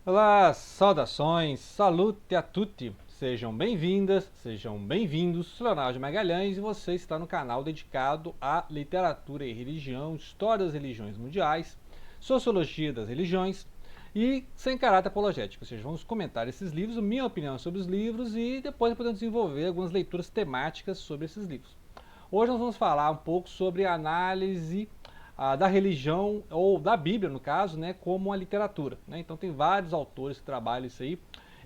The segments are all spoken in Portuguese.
Olá, saudações, salute a tutti, sejam bem-vindas, sejam bem-vindos, sou Leonardo Magalhães e você está no canal dedicado à literatura e religião, história das religiões mundiais, sociologia das religiões e sem caráter apologético, ou seja, vamos comentar esses livros, minha opinião sobre os livros e depois podemos desenvolver algumas leituras temáticas sobre esses livros. Hoje nós vamos falar um pouco sobre a análise da religião, ou da Bíblia, no caso, né, como a literatura. Né? Então tem vários autores que trabalham isso aí.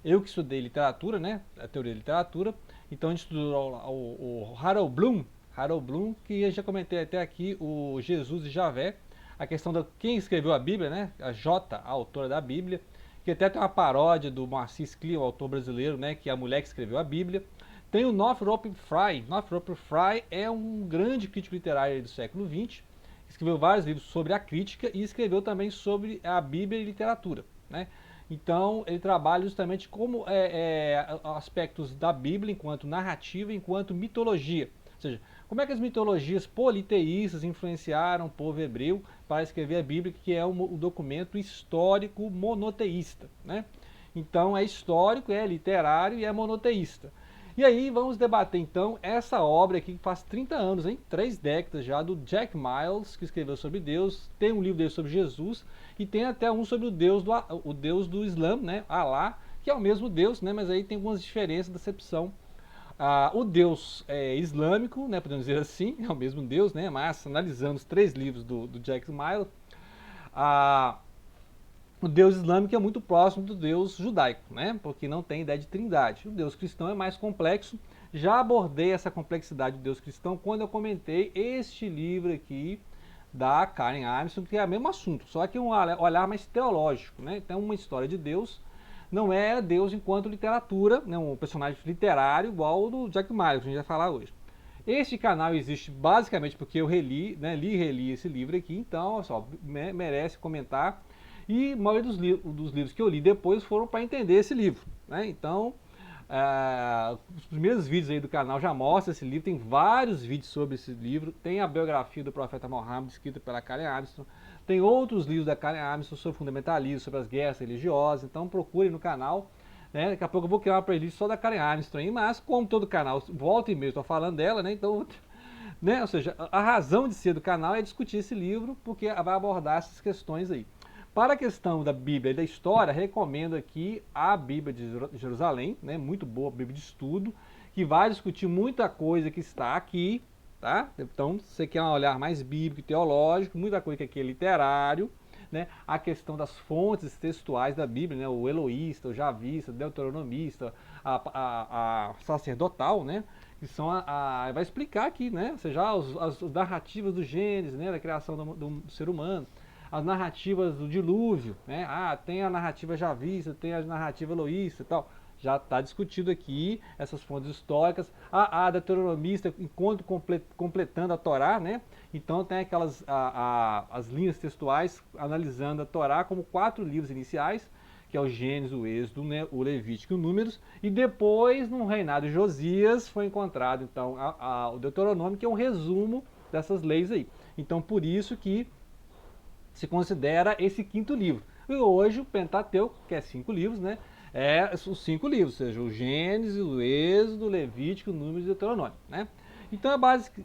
Eu que estudei literatura, né, a teoria da literatura, então a gente estudou o Harold Bloom, que eu já comentei até aqui, o Jesus e Javé, a questão de quem escreveu a Bíblia, né, a J, a autora da Bíblia, que até tem uma paródia do Moacir Clean, o autor brasileiro, né, que é a mulher que escreveu a Bíblia. Tem o Northrop Frye. Northrop Frye é um grande crítico literário do século XX, escreveu vários livros sobre a crítica e escreveu também sobre a Bíblia e literatura. Né? Então, ele trabalha justamente como aspectos da Bíblia enquanto narrativa, enquanto mitologia. Ou seja, como é que as mitologias politeístas influenciaram o povo hebreu para escrever a Bíblia, que é um documento histórico monoteísta. Né? Então, é histórico, é literário e é monoteísta. E aí vamos debater então essa obra aqui que faz 30 anos, hein? 3 décadas já, do Jack Miles, que escreveu sobre Deus, tem um livro dele sobre Jesus e tem até um sobre o Deus do Islã, né? Alá, que é o mesmo Deus, né? Mas aí tem algumas diferenças da acepção. O Deus islâmico, né? Podemos dizer assim, é o mesmo Deus, né? Mas analisando os 3 livros do Jack Miles, ah, o Deus islâmico é muito próximo do Deus judaico, né? Porque não tem ideia de trindade. O Deus cristão é mais complexo. Já abordei essa complexidade do Deus cristão quando eu comentei este livro aqui da Karen Armstrong, que é o mesmo assunto, só que um olhar mais teológico, né? Então, uma história de Deus não é Deus enquanto literatura, né? Um personagem literário igual o do Jack Miles, que a gente vai falar hoje. Este canal existe basicamente porque eu reli, né, li e reli esse livro aqui, então só, merece comentar. E a maioria dos livros que eu li depois foram para entender esse livro. Né? Então, os primeiros vídeos aí do canal já mostram esse livro, tem vários vídeos sobre esse livro, tem a biografia do profeta Muhammad, escrita pela Karen Armstrong, tem outros livros da Karen Armstrong sobre fundamentalismo, sobre as guerras religiosas, então procurem no canal. Né? Daqui a pouco eu vou criar uma playlist só da Karen Armstrong, mas como todo canal, volta e meia estou falando dela, né? Então, né? Ou seja, a razão de ser do canal é discutir esse livro, porque vai abordar essas questões aí. Para a questão da Bíblia e da história, recomendo aqui a Bíblia de Jerusalém, né? Muito boa, Bíblia de estudo, que vai discutir muita coisa que está aqui, tá? Então, se você quer um olhar mais bíblico e teológico, muita coisa que aqui é literário, né? A questão das fontes textuais da Bíblia, né? O eloísta, o javista, o deuteronomista, a sacerdotal, né? Que são vai explicar aqui, né? Ou seja, as narrativas do Gênesis, né? Da criação do ser humano, as narrativas do dilúvio, né? Tem a narrativa javista, tem a narrativa eloísta e tal. Já está discutido aqui essas fontes históricas. A deuteronomista, enquanto completando a Torá, né? Então tem aquelas as linhas textuais analisando a Torá como 4 livros iniciais, que é o Gênesis, o Êxodo, né, o Levítico e o Números, e depois, no reinado de Josias, foi encontrado então o Deuteronômio, que é um resumo dessas leis aí. Então por isso que se considera esse 5º livro. E hoje o Pentateuco, que é 5 livros, né? Os 5 livros, ou seja, o Gênesis, o Êxodo, o Levítico, o Números e o Deuteronômio, né? Então é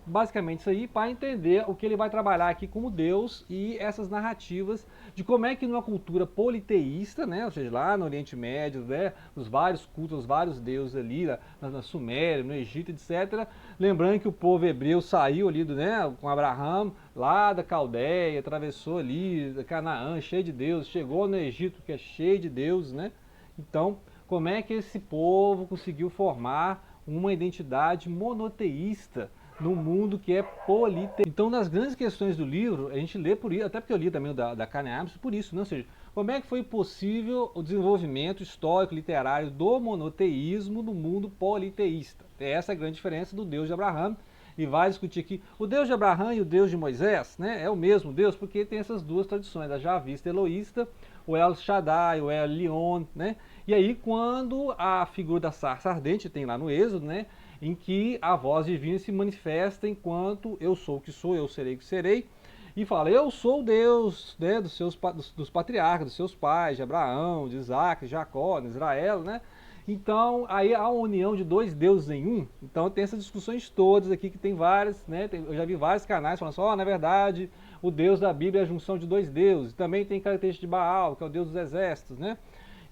basicamente isso aí para entender o que ele vai trabalhar aqui como Deus e essas narrativas de como é que numa cultura politeísta, né, ou seja, lá no Oriente Médio, né, os vários cultos, os vários deuses ali, na Suméria, no Egito, etc. Lembrando que o povo hebreu saiu ali com Abraão, lá da Caldeia, atravessou ali Canaã, cheio de deuses, chegou no Egito, que é cheio de deuses, né? Então, como é que esse povo conseguiu formar uma identidade monoteísta no mundo que é politeísta? Então, nas grandes questões do livro, a gente lê por isso, até porque eu li também o da Karen Armstrong por isso, né? Ou seja, como é que foi possível o desenvolvimento histórico, literário do monoteísmo no mundo politeísta? É essa a grande diferença do Deus de Abraão. E vai discutir aqui o Deus de Abraão e o Deus de Moisés, né? É o mesmo Deus, porque tem essas duas tradições, a javista e eloísta, o El Shaddai, o El Elyon, né? E aí quando a figura da sarça ardente, tem lá no Êxodo, né? Em que a voz divina se manifesta enquanto eu sou o que sou, eu serei o que serei. e fala, eu sou o Deus, né, dos patriarcas, dos seus pais, de Abraão, de Isaac, de Jacó, de Israel, né? Então, aí há uma união de dois deuses em um. Então, tem essas discussões todas aqui, que tem várias, né? Eu já vi vários canais falando assim, na verdade, o Deus da Bíblia é a junção de dois deuses. Também tem característica de Baal, que é o Deus dos exércitos, né?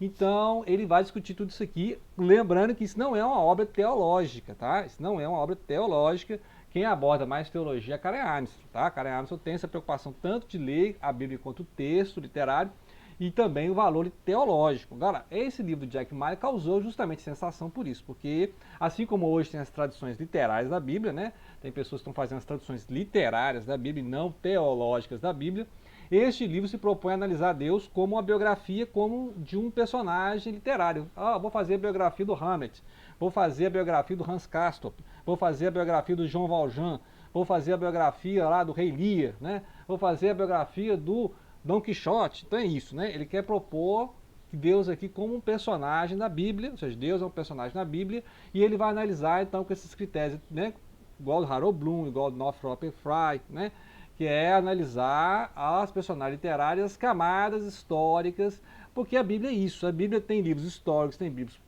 Então, ele vai discutir tudo isso aqui, lembrando que isso não é uma obra teológica, tá? Isso não é uma obra teológica. Quem aborda mais teologia é Karen Armstrong, tá? Karen Armstrong tem essa preocupação tanto de ler a Bíblia quanto o texto literário e também o valor teológico. Agora, esse livro de Jack Malley causou justamente sensação por isso, porque assim como hoje tem as traduções literárias da Bíblia, né? Tem pessoas que estão fazendo as traduções literárias da Bíblia e não teológicas da Bíblia. Este livro se propõe a analisar Deus como uma biografia, como de um personagem literário. Vou fazer a biografia do Hamlet, vou fazer a biografia do Hans Castorp, vou fazer a biografia do João Valjean, vou fazer a biografia lá do Rei Lear, né? Vou fazer a biografia do Dom Quixote. Então é isso, né? Ele quer propor Deus aqui como um personagem da Bíblia, ou seja, Deus é um personagem na Bíblia, e ele vai analisar então com esses critérios, né? Igual do Harold Bloom, igual do Northrop Frye, né? Que é analisar as personagens literárias, as camadas históricas, porque a Bíblia é isso. A Bíblia tem livros históricos, tem livros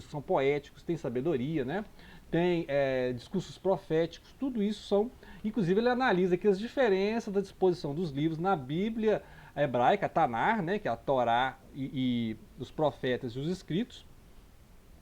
que são poéticos, tem sabedoria, né? Tem discursos proféticos, tudo isso são... Inclusive ele analisa aqui as diferenças da disposição dos livros na Bíblia hebraica, a Tanar, né? Que é a Torá e os profetas e os escritos,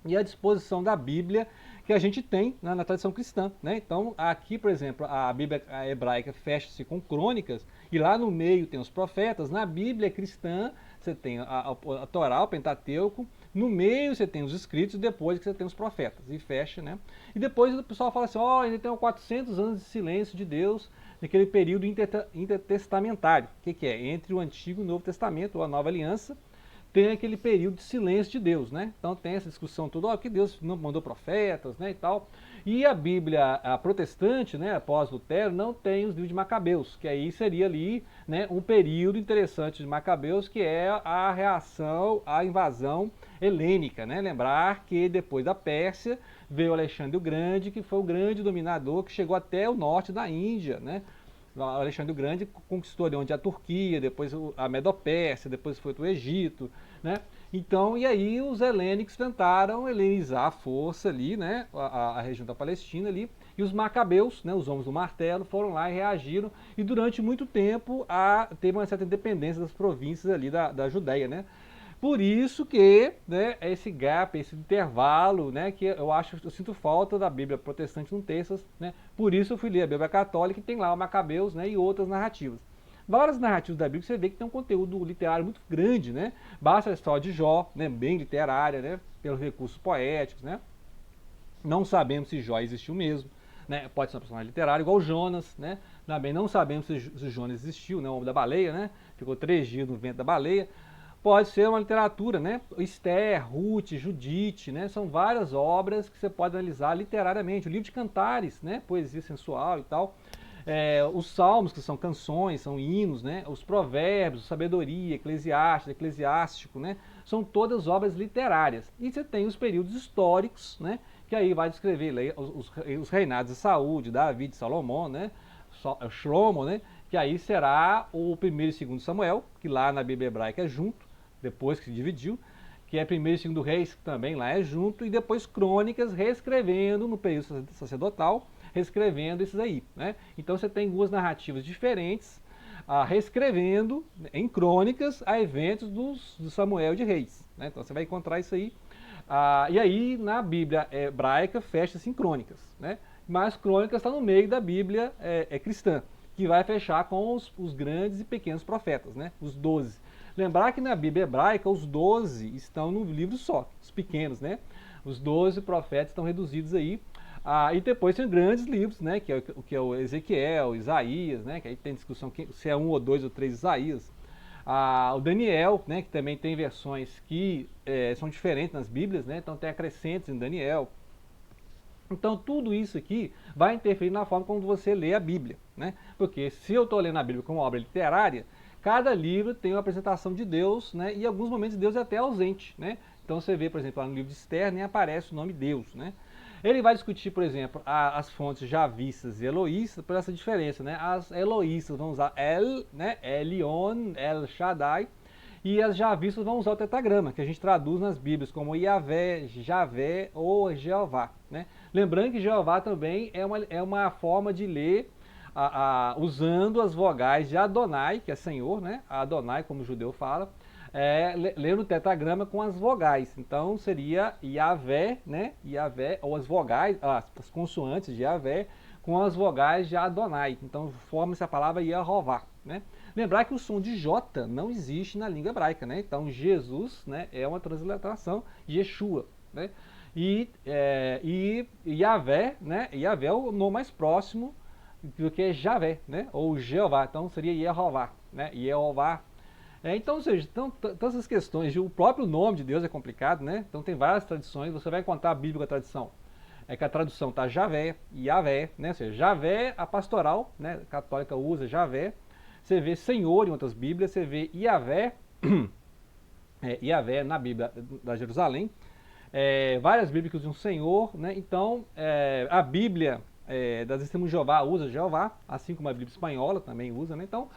e a disposição da Bíblia que a gente tem na tradição cristã, né? Então, aqui, por exemplo, a Bíblia hebraica fecha-se com crônicas, e lá no meio tem os profetas. Na Bíblia cristã, você tem a Torá, o Pentateuco, no meio você tem os escritos, e depois que você tem os profetas, e fecha, né? E depois o pessoal fala assim, ainda tem 400 anos de silêncio de Deus, naquele período intertestamentário. O que é? Entre o Antigo e o Novo Testamento, ou a Nova Aliança, tem aquele período de silêncio de Deus, né? Então tem essa discussão toda, que Deus não mandou profetas, né, e tal. E a Bíblia a protestante, né, após Lutero, não tem os livros de Macabeus, que aí seria ali, né, um período interessante de Macabeus, que é a reação à invasão helênica, né? Lembrar que depois da Pérsia veio Alexandre o Grande, que foi o grande dominador que chegou até o norte da Índia, né? Alexandre o Grande conquistou ali onde a Turquia, depois a Medopérsia, depois foi para o Egito, né? Então, e aí os helênicos tentaram helenizar a força ali, né? A região da Palestina ali, e os macabeus, né? Os homens do martelo, foram lá e reagiram, e durante muito tempo teve uma certa independência das províncias ali da Judéia, né? Por isso que, né, esse gap, esse intervalo, né, que eu sinto falta da Bíblia protestante não ter essas, né? Por isso eu fui ler a Bíblia católica, que tem lá o Macabeus, né, e outras narrativas. Várias narrativas da Bíblia você vê que tem um conteúdo literário muito grande, né? Basta a história de Jó, né, bem literária, né, pelos recursos poéticos, né? Não sabemos se Jó existiu mesmo, né? Pode ser uma personagem literária, igual Jonas, né? Também não sabemos se Jonas existiu, né? O homem da baleia, né? Ficou 3 dias no vento da baleia. Pode ser uma literatura, né? Esther, Ruth, Judite, né? São várias obras que você pode analisar literariamente. O livro de Cantares, né? Poesia sensual e tal. Os salmos, que são canções, são hinos, né? Os provérbios, sabedoria, eclesiástico, né? São todas obras literárias. E você tem os períodos históricos, né? Que aí vai descrever os reinados de Saúl, de Davi, de Salomão, né? Shlomo, né? Que aí será o primeiro e segundo Samuel, que lá na Bíblia hebraica é junto, depois que se dividiu, que é primeiro e segundo Reis, que também lá é junto, e depois Crônicas, reescrevendo no período sacerdotal, reescrevendo esses aí, né? Então você tem duas narrativas diferentes, reescrevendo em Crônicas a eventos do Samuel de Reis, né? Então você vai encontrar isso aí. E aí na Bíblia hebraica fecha-se em Crônicas, né? Mas Crônicas está no meio da Bíblia cristã, que vai fechar com os grandes e pequenos profetas, né? Os 12. Lembrar que na Bíblia hebraica os 12 estão num livro só, os pequenos, né? Os 12 profetas estão reduzidos aí. E depois tem grandes livros, né? Que é o Ezequiel, Isaías, né? Que aí tem discussão se é 1 ou 2 ou 3 Isaías. O Daniel, né? Que também tem versões que são diferentes nas Bíblias, né? Então tem acrescentos em Daniel. Então tudo isso aqui vai interferir na forma como você lê a Bíblia, né? Porque se eu estou lendo a Bíblia como obra literária, cada livro tem uma apresentação de Deus, né? E em alguns momentos Deus é até ausente, né? Então você vê, por exemplo, lá no livro de Esther nem aparece o nome Deus, né? Ele vai discutir, por exemplo, as fontes javistas e eloístas por essa diferença, né? As eloístas vão usar El, né? Elion, El Shaddai, e as javistas vão usar o tetragrama, que a gente traduz nas Bíblias como Yahvé, Javé ou Jeová, né? Lembrando que Jeová também é uma forma de ler usando as vogais de Adonai, que é Senhor, né? Adonai, como o judeu fala, ler no tetragrama com as vogais. Então seria Yahvé, né? Yahvé, ou as vogais, as consoantes de Yahvé com as vogais de Adonai. Então forma-se a palavra Yehová, né? Lembrar que o som de J não existe na língua hebraica, né? Então Jesus, né, é uma transliteração de Yeshua, né? E Yahvé, né? Yahvé é o nome mais próximo do que Javé, né? Ou Jeová. Então seria Yehová, né? Yehová. Então, ou seja, todas essas questões, o próprio nome de Deus é complicado, né? Então tem várias tradições, você vai encontrar a Bíblia com a tradição. É que a tradução tá Javé, Yahvé, né? Ou seja, Javé, a pastoral, né? A católica usa Javé. Você vê Senhor em outras Bíblias, você vê Yahvé, Yahvé na Bíblia da Jerusalém. Várias Bíblias que usam Senhor, né? Então, a Bíblia das Testemunhas de Jeová usa Jeová, assim como a Bíblia espanhola também usa, né? Então,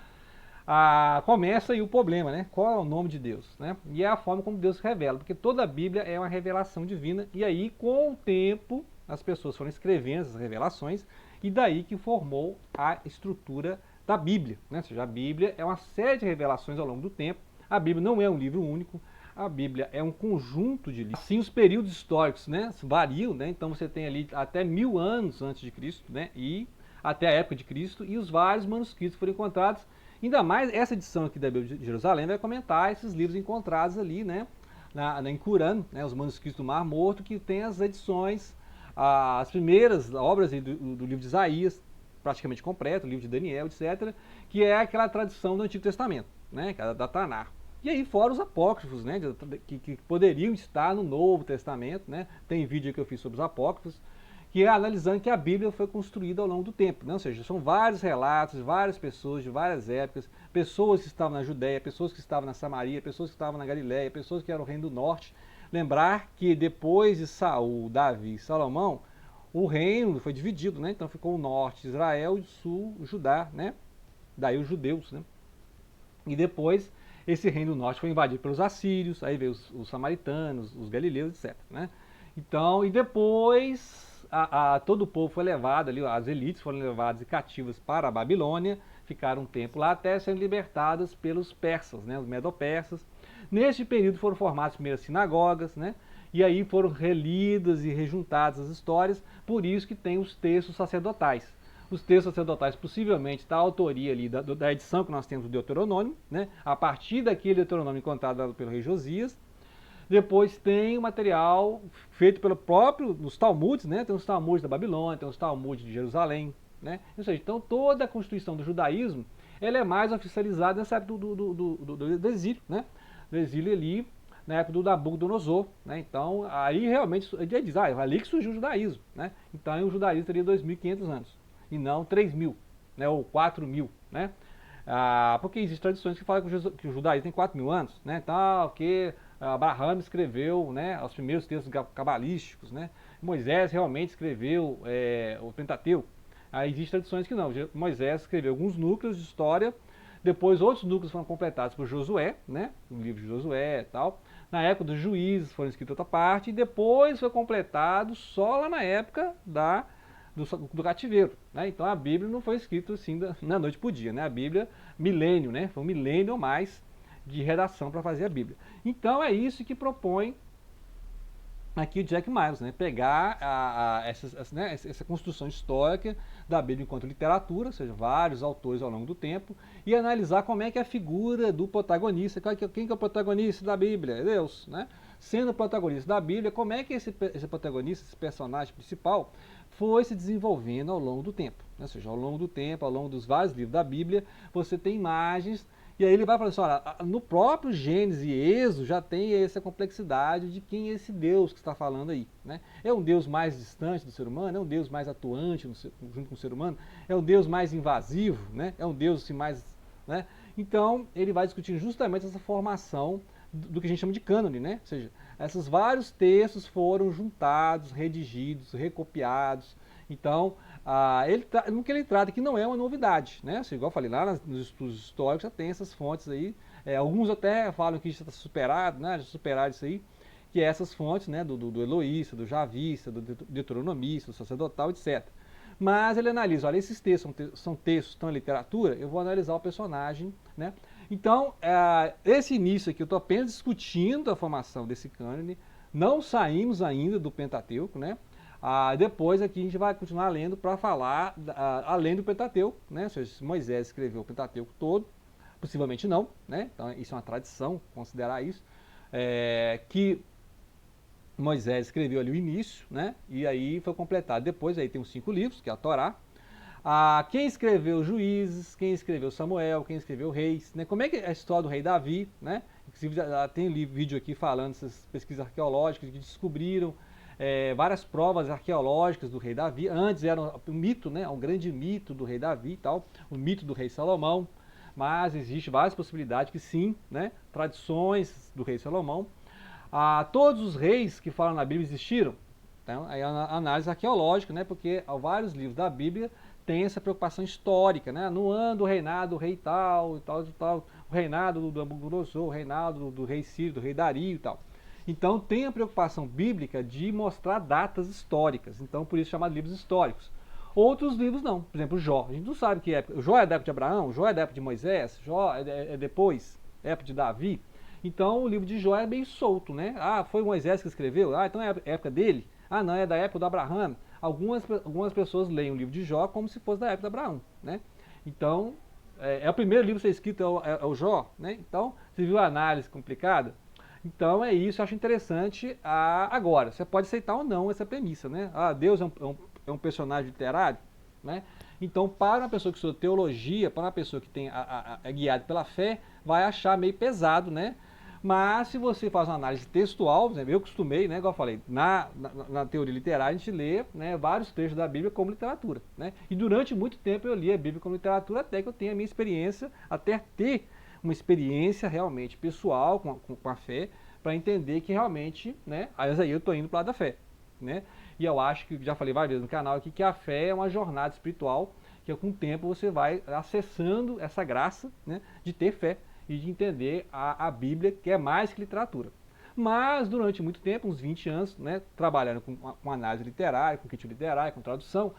começa aí o problema, né? Qual é o nome de Deus, né? E é a forma como Deus se revela, porque toda a Bíblia é uma revelação divina, e aí, com o tempo, as pessoas foram escrevendo essas revelações, e daí que formou a estrutura da Bíblia, né? Ou seja, a Bíblia é uma série de revelações ao longo do tempo, a Bíblia não é um livro único, a Bíblia é um conjunto de livros. Sim, os períodos históricos, né, variam, né? Então você tem ali até 1000 anos antes de Cristo, né? E até a época de Cristo, e os vários manuscritos foram encontrados. Ainda mais essa edição aqui da Bíblia de Jerusalém vai comentar esses livros encontrados ali, né, em Qumran, né, os manuscritos do Mar Morto, que tem as edições, as primeiras obras do livro de Isaías, praticamente completo, o livro de Daniel, etc., que é aquela tradição do Antigo Testamento, né, que é da Taná. E aí fora os apócrifos, né, que poderiam estar no Novo Testamento, né, tem vídeo que eu fiz sobre os apócrifos, que é analisando que a Bíblia foi construída ao longo do tempo, né? Ou seja, são vários relatos, várias pessoas de várias épocas, pessoas que estavam na Judéia, pessoas que estavam na Samaria, pessoas que estavam na Galiléia, pessoas que eram o reino do norte. Lembrar que depois de Saul, Davi e Salomão, o reino foi dividido, né? Então ficou o norte Israel e o sul Judá, né? Daí os judeus, né? E depois esse reino do norte foi invadido pelos assírios, aí veio os samaritanos, os galileus, etc, né? Então, e depois todo o povo foi levado ali, as elites foram levadas e cativas para a Babilônia, ficaram um tempo lá até serem libertadas pelos persas, né, os medo-persas. Neste período foram formadas as primeiras sinagogas, né, e aí foram relidas e rejuntadas as histórias, por isso que tem os textos sacerdotais. Os textos sacerdotais, possivelmente, da autoria ali, da edição que nós temos do Deuteronômio, né, a partir daquele Deuteronômio encontrado pelo rei Josias. Depois tem o material feito pelo próprio, nos Talmudes, né? Tem os Talmudes da Babilônia, tem os Talmudes de Jerusalém, né? Ou seja, então toda a constituição do judaísmo, ela é mais oficializada nessa época do exílio, né? Do exílio ali, na época do Nabucodonosor, né? Então, aí realmente, ele diz, é ali que surgiu o judaísmo, né? Então, o judaísmo teria 2.500 anos, e não 3.000, né? Ou 4.000, né? Porque existem tradições que falam que o judaísmo tem 4.000 anos, né? Então, que Abraão escreveu, né, os primeiros textos cabalísticos, né? Moisés realmente escreveu o Pentateuco. Aí existem tradições que não. Moisés escreveu alguns núcleos de história, depois outros núcleos foram completados por Josué, né, o livro de Josué e tal. Na época dos juízes foram escritas outra parte, e depois foi completado só lá na época do cativeiro, né? Então a Bíblia não foi escrita assim da noite para o dia, né? A Bíblia, milênio, né? Foi um milênio ou mais de redação para fazer a Bíblia. Então é isso que propõe aqui o Jack Miles, né? Pegar essa construção histórica da Bíblia enquanto literatura, ou seja, vários autores ao longo do tempo, e analisar como é que é a figura do protagonista, quem que é o protagonista da Bíblia? É Deus, né? Sendo o protagonista da Bíblia, como é que esse protagonista, esse personagem principal, foi se desenvolvendo ao longo do tempo, né? Ou seja, ao longo do tempo, ao longo dos vários livros da Bíblia, você tem imagens. E aí ele vai falar assim, olha, no próprio Gênesis e Êxodo já tem essa complexidade de quem é esse Deus que está falando aí, né? É um Deus mais distante do ser humano? É um Deus mais atuante junto com o ser humano? É um Deus mais invasivo, né? É um Deus assim mais, né? Então ele vai discutindo justamente essa formação do que a gente chama de cânone, né? Ou seja, esses vários textos foram juntados, redigidos, recopiados. Então, no que ele trata aqui não é uma novidade, né? Assim, igual eu falei, lá nos estudos históricos já tem essas fontes aí. Alguns até falam que isso está superado, né? Já superaram isso aí, que é essas fontes, né? Do Eloísta, do Javista, do Deuteronomista, do Sacerdotal, etc. Mas ele analisa, olha, esses textos são textos, estão em literatura, eu vou analisar o personagem, né? Então, esse início aqui, eu estou apenas discutindo a formação desse cânone, não saímos ainda do Pentateuco, né? Depois aqui a gente vai continuar lendo para falar além do Pentateuco, né? Ou seja, se Moisés escreveu o Pentateuco todo, possivelmente não, né? Então isso é uma tradição, considerar isso, que Moisés escreveu ali o início, né? E aí foi completado. Depois aí tem os 5 livros, que é a Torá. Quem escreveu Juízes, quem escreveu Samuel, quem escreveu Reis, né? Como é que é a história do rei Davi, né? Inclusive já tem vídeo aqui falando dessas pesquisas arqueológicas que descobriram várias provas arqueológicas do rei Davi. Antes era um mito, né? Um grande mito do rei Davi e tal, o mito do rei Salomão. Mas existe várias possibilidades que sim, né? Tradições do rei Salomão. Todos os reis que falam na Bíblia existiram. Então, aí a análise arqueológica, né? Porque vários livros da Bíblia têm essa preocupação histórica, né? No ano do reinado do rei tal, e tal, e tal, o reinado do Nabucodonosor, o reinado do rei Ciro, do rei Dario e tal. Então tem a preocupação bíblica de mostrar datas históricas. Então por isso chamado livros históricos. Outros livros não. Por exemplo, Jó. A gente não sabe que época. Jó é da época de Abraão, Jó é da época de Moisés, Jó é depois, época de Davi. Então o livro de Jó é bem solto, né? Foi Moisés que escreveu? Então é a época dele? Não, é da época do Abraão. Algumas pessoas leem o livro de Jó como se fosse da época de Abraão, né? Então, o primeiro livro a ser escrito é o Jó, né? Então, você viu a análise complicada? Então é isso, eu acho interessante. Agora, você pode aceitar ou não essa premissa, né? Deus é um personagem literário, né? Então, para uma pessoa que estuda teologia, para uma pessoa que é guiada pela fé, vai achar meio pesado, né? Mas se você faz uma análise textual, por exemplo, eu costumei, né, igual eu falei, na teoria literária a gente lê, né, vários trechos da Bíblia como literatura, né? E durante muito tempo eu li a Bíblia como literatura até que eu tenha a minha experiência, até ter uma experiência realmente pessoal com a fé, para entender que realmente, né, aí eu estou indo para o lado da fé, né? E eu acho que, já falei várias vezes no canal aqui, que a fé é uma jornada espiritual, que com o tempo você vai acessando essa graça, né, de ter fé e de entender a Bíblia, que é mais que literatura. Mas durante muito tempo, uns 20 anos, né, trabalhando com análise literária, com crítica literária, com tradução,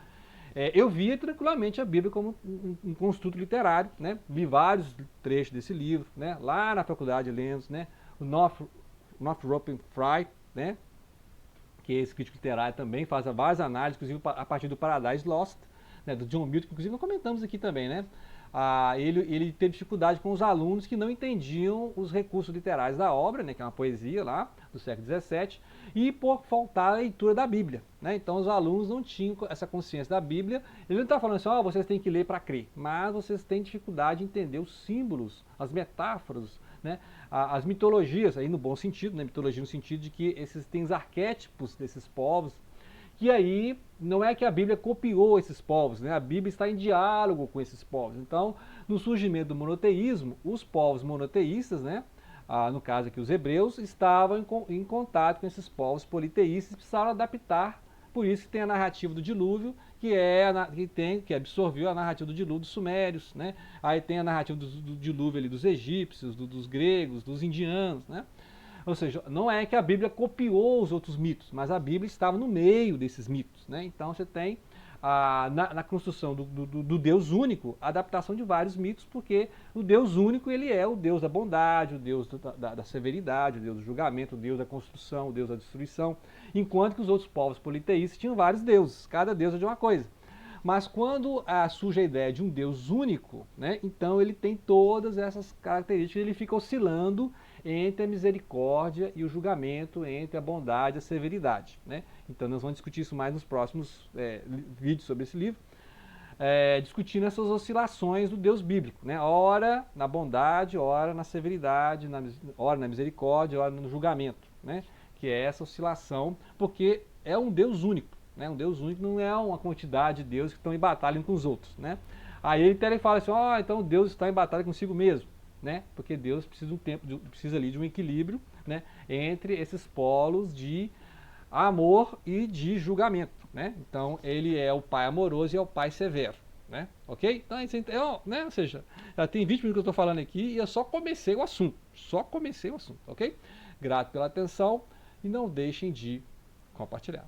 eu via tranquilamente a Bíblia como um construto literário, né? Vi vários trechos desse livro, né? Lá na faculdade lemos, né? O Northrop Frye, né? Que é esse crítico literário também, faz várias análises, inclusive a partir do Paradise Lost, né? Do John Milton, que inclusive nós comentamos aqui também, né? Ele teve dificuldade com os alunos que não entendiam os recursos literários da obra, né, que é uma poesia lá do século XVII, e por faltar a leitura da Bíblia, né? Então os alunos não tinham essa consciência da Bíblia. Ele não está falando assim, vocês têm que ler para crer, mas vocês têm dificuldade de entender os símbolos, as metáforas, né? As mitologias, aí no bom sentido, né? Mitologia no sentido de que tem os arquétipos desses povos, que aí não é que a Bíblia copiou esses povos, né? A Bíblia está em diálogo com esses povos. Então, no surgimento do monoteísmo, os povos monoteístas, né? No caso aqui os hebreus, estavam em contato com esses povos politeístas e precisaram adaptar. Por isso que tem a narrativa do dilúvio, que absorveu a narrativa do dilúvio dos sumérios, né? Aí tem a narrativa do dilúvio ali dos egípcios, dos gregos, dos indianos, né? Ou seja, não é que a Bíblia copiou os outros mitos, mas a Bíblia estava no meio desses mitos, né? Então você tem na construção do Deus único, a adaptação de vários mitos, porque o Deus único ele é o Deus da bondade, o Deus da severidade, o Deus do julgamento, o Deus da construção, o Deus da destruição, enquanto que os outros povos politeístas tinham vários deuses, cada deus é de uma coisa. Mas quando surge a ideia de um Deus único, né, então ele tem todas essas características, ele fica oscilando entre a misericórdia e o julgamento, entre a bondade e a severidade, né? Então nós vamos discutir isso mais nos próximos vídeos sobre esse livro, discutindo essas oscilações do Deus bíblico, né? Ora na bondade, ora na severidade, ora na misericórdia, ora no julgamento, né? Que é essa oscilação, porque é um Deus único, né? Um Deus único não é uma quantidade de deuses que estão em batalha uns com os outros, né? Aí ele fala assim, então Deus está em batalha consigo mesmo. né? Porque Deus precisa de um tempo, precisa ali de um equilíbrio, né? Entre esses polos de amor e de julgamento, né? Então ele é o pai amoroso e é o pai severo, né? Ok? Então, né? Ou seja, já tem 20 minutos que eu estou falando aqui e eu só comecei o assunto, ok? Grato pela atenção e não deixem de compartilhar.